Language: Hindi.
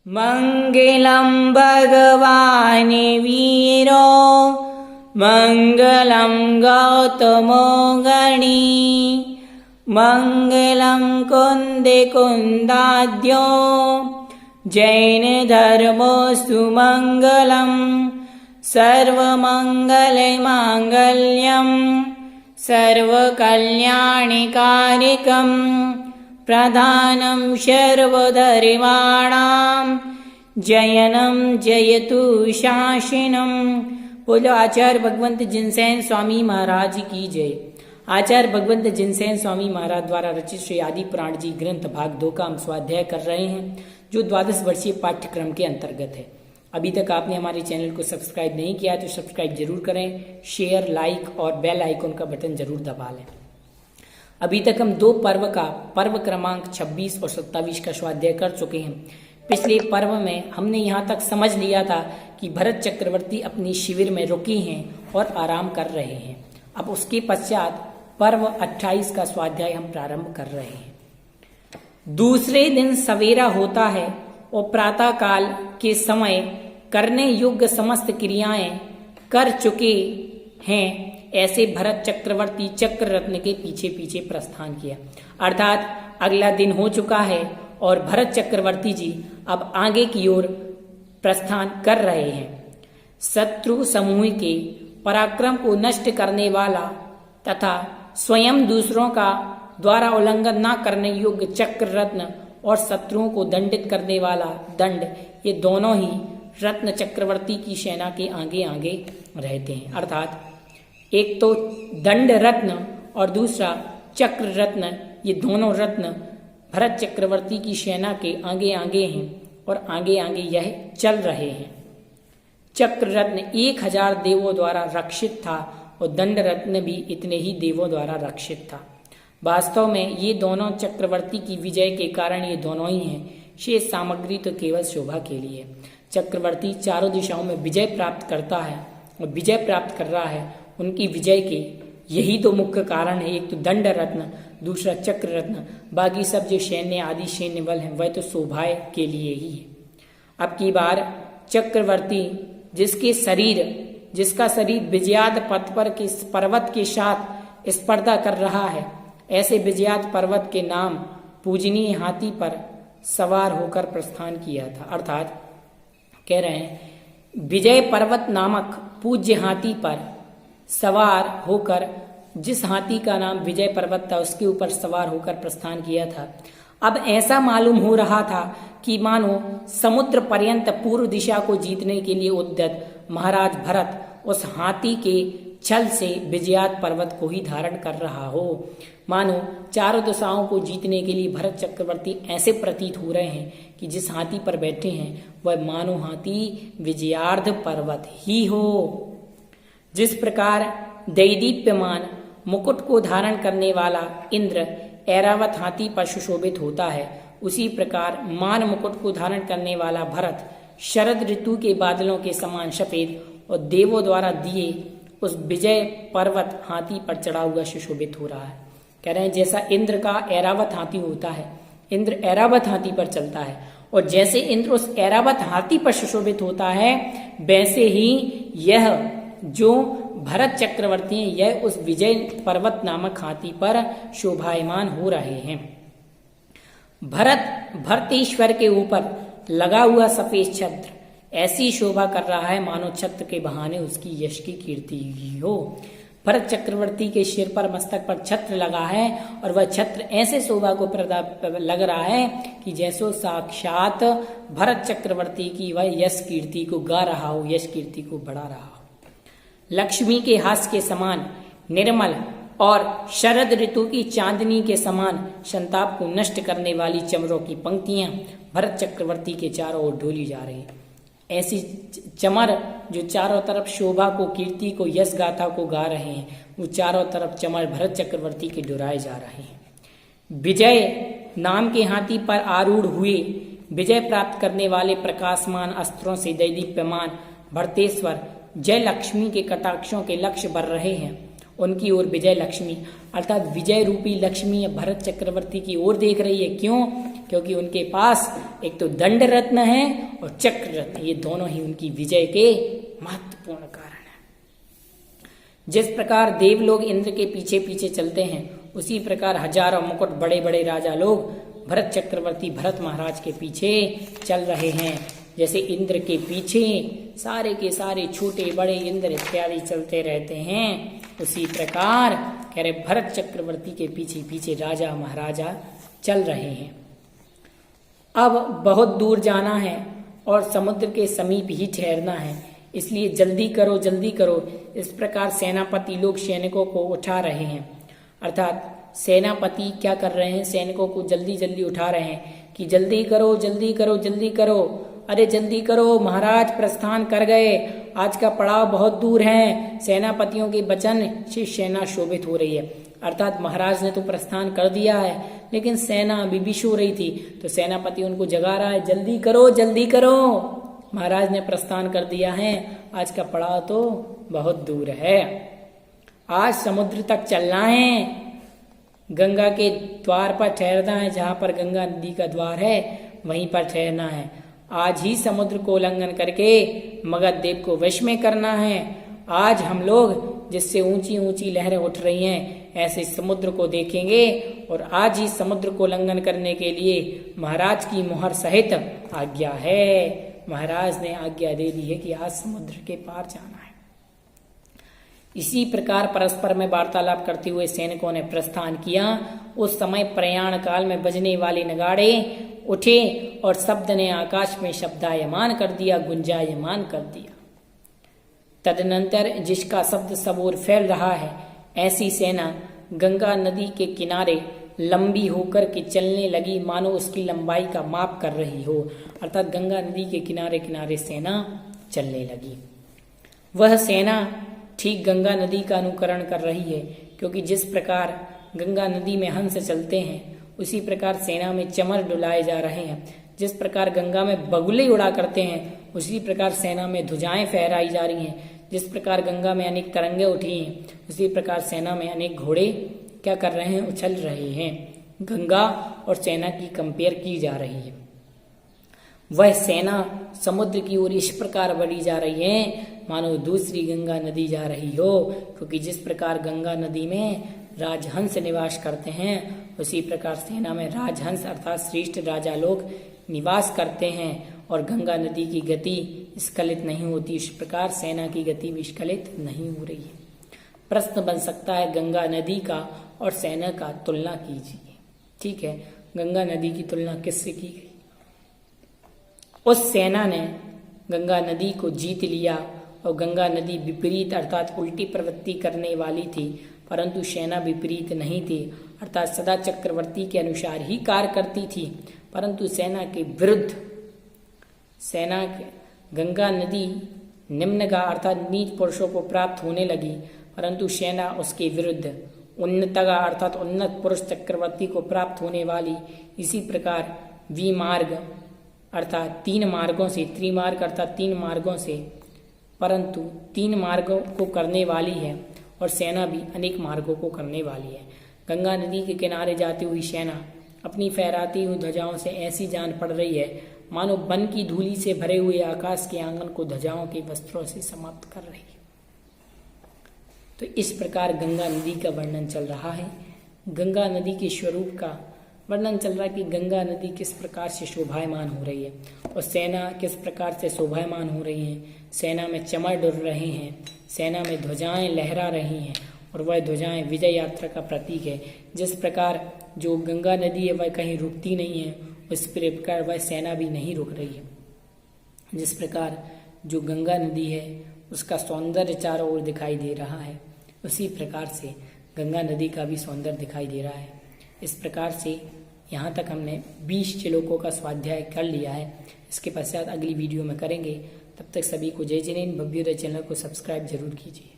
मङ्गलं भगवान् वीरो मङ्गलं गौतमो गणी मङ्गलं कुन्दे कुन्दाद्यो जैनधर्मोऽस्तु मङ्गलम् सर्वमङ्गलमाङ्गल्यं सर्वकल्याणकारिकम् प्रधानं सर्वधर्माणां जयनं जयतु शासनम्। बोलो आचार्य भगवंत जिनसेन स्वामी महाराज की जय। आचार्य भगवंत जिनसेन स्वामी महाराज द्वारा रचित श्री आदि पुराण जी ग्रंथ भाग 2 का हम स्वाध्याय कर रहे हैं, जो 12 वर्षीय पाठ्यक्रम के अंतर्गत है। अभी तक आपने हमारे चैनल को सब्सक्राइब नहीं किया तो सब्सक्राइब जरूर करें, शेयर, लाइक और बेल आइकन का बटन जरूर दबा लें। अभी तक हम 2 पर्व का पर्व क्रमांक 26 और 27 का स्वाध्याय कर चुके हैं। पिछले पर्व में हमने यहाँ तक समझ लिया था कि भरत चक्रवर्ती अपनी शिविर में रुके हैं और आराम कर रहे हैं। अब उसके पश्चात पर्व 28 का स्वाध्याय हम प्रारंभ कर रहे हैं। दूसरे दिन सवेरा होता है और प्रातः काल के समय करने योग्य समस्त क्रियाएं कर चुके हैं। ऐसे भरत चक्रवर्ती चक्र रत्न के पीछे पीछे प्रस्थान किया, अर्थात अगला दिन हो चुका है और भरत चक्रवर्ती जी अब आगे की ओर प्रस्थान कर रहे हैं। शत्रु समूह के पराक्रम को नष्ट करने वाला तथा स्वयं दूसरों का द्वारा उल्लंघन न करने योग्य चक्र रत्न और शत्रुओं को दंडित करने वाला दंड, ये दोनों ही रत्न चक्रवर्ती की सेना के आगे आगे रहते हैं। अर्थात एक तो दंड रत्न और दूसरा चक्र रत्न, ये दोनों रत्न भरत चक्रवर्ती की सेना के आगे आगे हैं और आगे आगे यह चल रहे हैं। चक्र रत्न 1000 देवों द्वारा रक्षित था और दंड रत्न भी इतने ही देवों द्वारा रक्षित था। वास्तव में ये दोनों चक्रवर्ती की विजय के कारण ये दोनों ही हैं। शेष सामग्री तो केवल शोभा के लिए। चक्रवर्ती चारों दिशाओं में विजय प्राप्त करता है और विजय प्राप्त कर रहा है। उनकी विजय के यही तो मुख्य कारण है, एक तो दंड रत्न, दूसरा चक्र रत्न। बाकी सब जो सैन्य आदि सैन्य बल है वह तो शोभा के लिए ही है। अब की बार चक्रवर्ती जिसका शरीर विजयाद पर्वत के साथ स्पर्धा कर रहा है, ऐसे विजयाद पर्वत के नाम पूजनीय हाथी पर सवार होकर प्रस्थान किया था। अर्थात कह रहे हैं विजय पर्वत नामक पूज्य हाथी पर सवार होकर, जिस हाथी का नाम विजय पर्वत था उसके ऊपर सवार होकर प्रस्थान किया था। अब ऐसा मालूम हो रहा था कि मानो समुद्र पर्यंत पूर्व दिशा को जीतने के लिए उद्यत महाराज भरत उस हाथी के छल से विजयाद पर्वत को ही धारण कर रहा हो। मानो चारों दिशाओं को जीतने के लिए भरत चक्रवर्ती ऐसे प्रतीत हो रहे हैं कि जिस हाथी पर बैठे हैं वह मानो हाथी विजयार्ध पर्वत ही हो। जिस प्रकार दैदीप्यमान मुकुट को धारण करने वाला इंद्र ऐरावत हाथी पर सुशोभित होता है, उसी प्रकार मान मुकुट को धारण करने वाला भरत शरद ऋतु के बादलों के समान सफेद और देवों द्वारा दिए उस विजय पर्वत हाथी पर चढ़ा हुआ सुशोभित हो रहा है। कह रहे हैं जैसा इंद्र का ऐरावत हाथी होता है, इंद्र ऐरावत हाथी पर चलता है, और जैसे इंद्र उस ऐरावत हाथी पर सुशोभित होता है, वैसे ही यह जो भरत चक्रवर्ती हैं यह उस विजय पर्वत नामक हाथी पर शोभायमान हो रहे हैं। भरतेश्वर के ऊपर लगा हुआ सफेद छत्र ऐसी शोभा कर रहा है मानो छत्र के बहाने उसकी यश की कीर्ति हो। भरत चक्रवर्ती के सिर पर मस्तक पर छत्र लगा है और वह छत्र ऐसे शोभा को लग रहा है कि जैसो साक्षात भरत चक्रवर्ती की वह यश कीर्ति को गा रहा हो, यश कीर्ति को बढ़ा रहा हो। लक्ष्मी के हास्य के समान निर्मल और शरद ऋतु की चांदनी के समान संताप को नष्ट करने वाली चमरों की पंक्तियां भरत चक्रवर्ती के चारों ओर ढोली जा रही। ऐसी चमर जो चारों तरफ शोभा को, कीर्ति को, यश गाथा को गा रहे हैं, वो चारों तरफ चमर भरत चक्रवर्ती के डुराए जा रहे हैं। विजय नाम के हाथी पर आरूढ़ हुए विजय प्राप्त करने वाले प्रकाशमान अस्त्रों से दैदीप्यमान भरतेश्वर जय लक्ष्मी के कटाक्षों के लक्ष्य बढ़ रहे हैं। उनकी ओर विजय लक्ष्मी अर्थात विजय रूपी लक्ष्मी भरत चक्रवर्ती की ओर देख रही है। क्यों? क्योंकि उनके पास एक तो दंड रत्न है और चक्र रत्न, ये दोनों ही उनकी विजय के महत्वपूर्ण कारण है। जिस प्रकार देवलोग इंद्र के पीछे पीछे चलते हैं, उसी प्रकार हजारों मुकुट बड़े बड़े राजा लोग भरत चक्रवर्ती भरत महाराज के पीछे चल रहे हैं। जैसे इंद्र के पीछे सारे के सारे छोटे बड़े इंद्र इत्यादि चलते रहते हैं, उसी प्रकार कह रहे भरत चक्रवर्ती के पीछे पीछे राजा महाराजा चल रहे हैं। अब बहुत दूर जाना है और समुद्र के समीप ही ठहरना है, इसलिए जल्दी करो जल्दी करो। इस प्रकार सेनापति लोग सैनिकों को उठा रहे हैं, अर्थात सेनापति क्या कर रहे हैं, सैनिकों को जल्दी जल्दी उठा रहे हैं कि जल्दी करो जल्दी करो जल्दी करो, अरे जल्दी करो, महाराज प्रस्थान कर गए, आज का पड़ाव बहुत दूर है। सेनापतियों के वचन से सेना शोभित हो रही है, अर्थात महाराज ने तो प्रस्थान कर दिया है, लेकिन सेना अभी भी सो रही थी, तो सेनापति उनको जगा रहा है, जल्दी करो जल्दी करो, महाराज ने प्रस्थान कर दिया है, आज का पड़ाव तो बहुत दूर है, आज समुद्र तक चलना है, गंगा के द्वार पर ठहरना है, जहां पर गंगा नदी का द्वार है वहीं पर ठहरना है। आज ही समुद्र को उल्लंघन करके मगध देव को वश में करना है। आज हम लोग जिससे ऊंची ऊंची लहरें उठ रही हैं, ऐसे समुद्र को देखेंगे और आज ही समुद्र को उल्लंघन करने के लिए महाराज की मुहर सहित आज्ञा है। महाराज ने आज्ञा दे दी है कि आज समुद्र के पार जाना है। इसी प्रकार परस्पर में वार्तालाप करते हुए सैनिकों ने प्रस्थान किया। उस समय प्रयाण काल में बजने वाले नगाड़े उठे और शब्द ने आकाश में शब्दायमान कर दिया, गुंजायमान कर दिया। तदनंतर जिसका शब्द सब ओर फैल रहा है, ऐसी सेना गंगा नदी के किनारे लंबी होकर के चलने लगी, मानो उसकी लंबाई का माप कर रही हो, अर्थात गंगा नदी के किनारे किनारे सेना चलने लगी। वह सेना ठीक गंगा नदी का अनुकरण कर रही है, क्योंकि जिस प्रकार गंगा नदी में हंस चलते हैं, उसी प्रकार सेना में चमर डुलाए जा रहे हैं। जिस प्रकार गंगा में बगुले उड़ा करते हैं, उसी प्रकार सेना में ध्वजाएं फहराई जा रही हैं। जिस प्रकार गंगा में अनेक तरंगे उठी हैं, उसी प्रकार सेना में अनेक घोड़े क्या कर रहे हैं, उछल रहे हैं। गंगा और सेना की कंपेयर की जा रही है। वह सेना समुद्र की ओर इस प्रकार बढ़ी जा रही है मानो दूसरी गंगा नदी जा रही हो, क्योंकि जिस प्रकार गंगा नदी में राजहंस निवास करते हैं, उसी प्रकार सेना में राजहंस अर्थात श्रेष्ठ राजा लोग निवास करते हैं और गंगा नदी की गति स्खलित नहीं होती। इस प्रकार सेना की गति भी स्खलित नहीं हो रही है। प्रश्न बन सकता है, गंगा नदी का और सेना का तुलना कीजिए। ठीक है, गंगा नदी की तुलना किससे की गई? उस सेना ने गंगा नदी को जीत लिया और गंगा नदी विपरीत अर्थात उल्टी प्रवृत्ति करने वाली थी, परंतु सेना विपरीत नहीं थी, अर्थात सदा चक्रवर्ती के अनुसार ही कार्य करती थी, परंतु सेना के विरुद्ध। सेना गंगा नदी निम्नगा अर्थात नीच पुरुषों को प्राप्त होने लगी, परंतु सेना उसके विरुद्ध उन्नतगा अर्थात उन्नत पुरुष चक्रवर्ती को प्राप्त होने वाली। इसी प्रकार विमार्ग अर्थात 3 मार्गों से, त्रिमार्ग अर्थात 3 मार्गों से, परंतु 3 मार्गों को करने वाली है और सेना भी अनेक मार्गों को करने वाली है। गंगा नदी के किनारे जाती हुई सेना अपनी फहराती हुई ध्वजाओं से ऐसी जान पड़ रही है मानो वन की धूली से भरे हुए आकाश के आंगन को ध्वजाओं के वस्त्रों से समाप्त कर रही है। तो इस प्रकार गंगा नदी का वर्णन चल रहा है। गंगा नदी के स्वरूप का वर्णन चल रहा है कि गंगा नदी किस प्रकार से शोभायमान हो रही है और सेना किस प्रकार से शोभायमान हो रही है। सेना में चमर डुल रहे हैं, सेना में ध्वजाएं लहरा रही हैं और वह ध्वजाएं विजय यात्रा का प्रतीक है। जिस प्रकार जो गंगा नदी है वह कहीं रुकती नहीं है, उस प्रकार वह सेना भी नहीं रुक रही है। जिस प्रकार जो गंगा नदी है उसका सौंदर्य चारों ओर दिखाई दे रहा है, उसी प्रकार से गंगा नदी का भी सौंदर्य दिखाई दे रहा है। इस प्रकार से यहाँ तक हमने 20 श्लोकों का स्वाध्याय कर लिया है। इसके पश्चात अगली वीडियो में करेंगे। तब तक सभी को जय जिनेन्द्र। भव्योदय चैनल को सब्सक्राइब जरूर कीजिए।